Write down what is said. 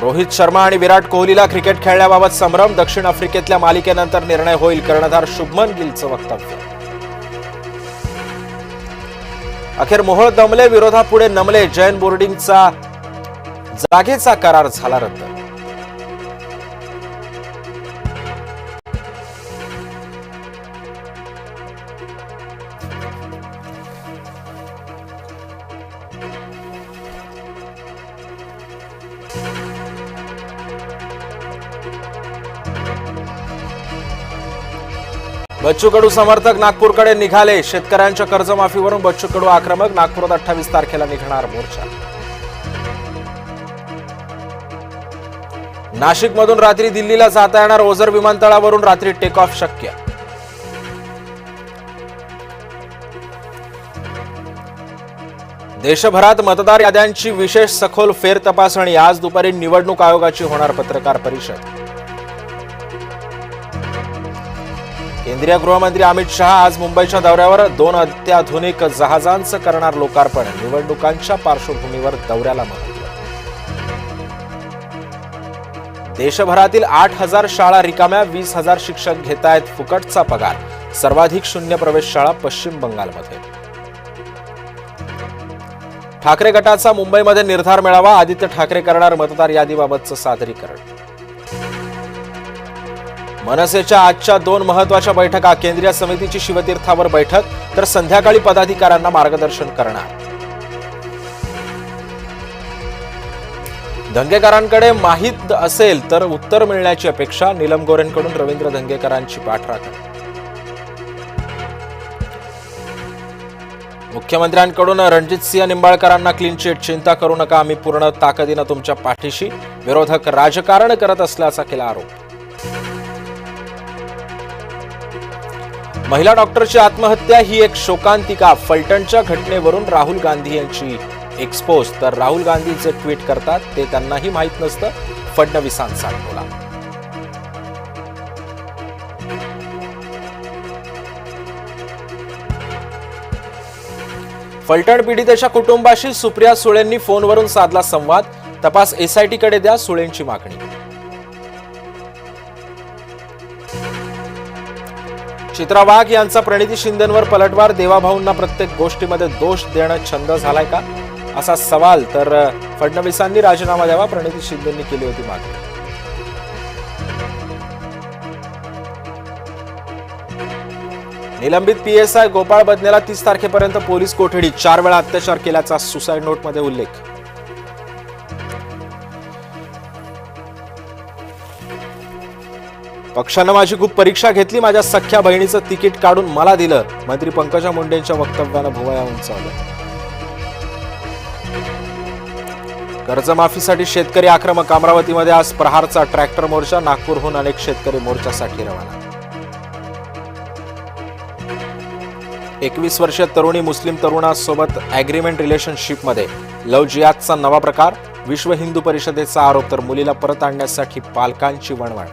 रोहित शर्मा आणि विराट कोहलीला क्रिकेट खेळण्याबाबत संभ्रम. दक्षिण आफ्रिकेतल्या मालिकेनंतर निर्णय होईल. कर्णधार शुभमन गिलचं वक्तव्य. अखेर मोहोळ दमले, विरोधापुढे नमले. जयन बोर्डिंगचा जागेचा करार झाला रद्द. बच्चू कडू समर्थक नागपूरकडे निघाले. शेतकऱ्यांच्या कर्जमाफीवरून बच्चू कडू आक्रमक. नागपुरात 28 तारखेला निघणार मोर्चा. नाशिकमधून रात्री दिल्लीला जाता येणार. ओझर विमानतळावरून रात्री टेक ऑफ शक्य. देशभरात मतदार याद्यांची विशेष सखोल फेरतपासणी. आज दुपारी निवडणूक आयोगाची होणार पत्रकार परिषद. केंद्रीय गृहमंत्री अमित शहा आज मुंबईच्या दौऱ्यावर. 2 अत्याधुनिक जहाजांचं करणार लोकार्पण. निवडणुकांच्या पार्श्वभूमीवर दौऱ्याला महत्त्व. देशभरातील 8,000 शाळा रिकाम्या. 20,000 शिक्षक घेतायत फुकटचा पगार. सर्वाधिक शून्य प्रवेश शाळा पश्चिम बंगालमध्ये. ठाकरे गटाचा मुंबईमध्ये निर्धार मेळावा. आदित्य ठाकरे करणार मतदार यादीबाबतचं सादरीकरण. मनसेच्या आजच्या 2 महत्वाच्या बैठका. केंद्रीय समितीची शिवतीर्थावर बैठक, तर संध्याकाळी पदाधिकाऱ्यांना मार्गदर्शन करणार. धंगेकरांकडे माहीत असेल तर उत्तर मिळण्याची अपेक्षा. नीलम गोरेंकडून रवींद्र धंगेकरांची पाठराखण. मुख्यमंत्र्यांकडून रणजितसिंह निंबाळकरांना क्लीन चिट. चिंता करू नका, आम्ही पूर्ण ताकदीनं तुमच्या पाठीशी. विरोधक राजकारण करत असल्याचा केला आरोप. महिला डॉक्टरची आत्महत्या ही एक शोकांतिका. फलटणच्या घटनेवरून राहुल गांधी यांची एक्सपोज. तर राहुल गांधी जे ट्विट करतात ते त्यांनाही माहीत नसतं. फडणवीसांचा टोला. फलटण पीडितेच्या कुटुंबाशी सुप्रिया सुळेंनी फोनवरून साधला संवाद. तपास एसआयटीकडे द्या, सुळेंची मागणी. चित्रा वाघ यांचा प्रणिती शिंदेंवर पलटवार. देवाभाऊंना प्रत्येक गोष्टीमध्ये दोष देणं छंद झालाय का, असा सवाल. तर फडणवीसांनी राजीनामा द्यावा, प्रणिती शिंदेंनी केली होती मागणी. निलंबित पीएसआय गोपाळ बदनेला 30 तारखेपर्यंत पोलीस कोठडी. 4 वेळा अत्याचार केल्याचा सुसाईड नोटमध्ये उल्लेख. पक्षानं माझी खूप परीक्षा घेतली. माझ्या सख्ख्या बहिणीचं तिकीट काढून मला दिलं. मंत्री पंकजा मुंडेंच्या वक्तव्यानं भुवया उंचावल्या. कर्जमाफीसाठी शेतकरी आक्रमक. अमरावतीमध्ये आज प्रहारचा ट्रॅक्टर मोर्चा. नागपूरहून अनेक शेतकरी मोर्चासाठी रवाना. 21 वर्षीय तरुणी मुस्लिम तरुणासोबत अॅग्रीमेंट रिलेशनशिपमध्ये. लव्ह जिहादचा नवा प्रकार. विश्व हिंदू परिषदेचा आरोप. तर मुलीला परत आणण्यासाठी पालकांची वणवण.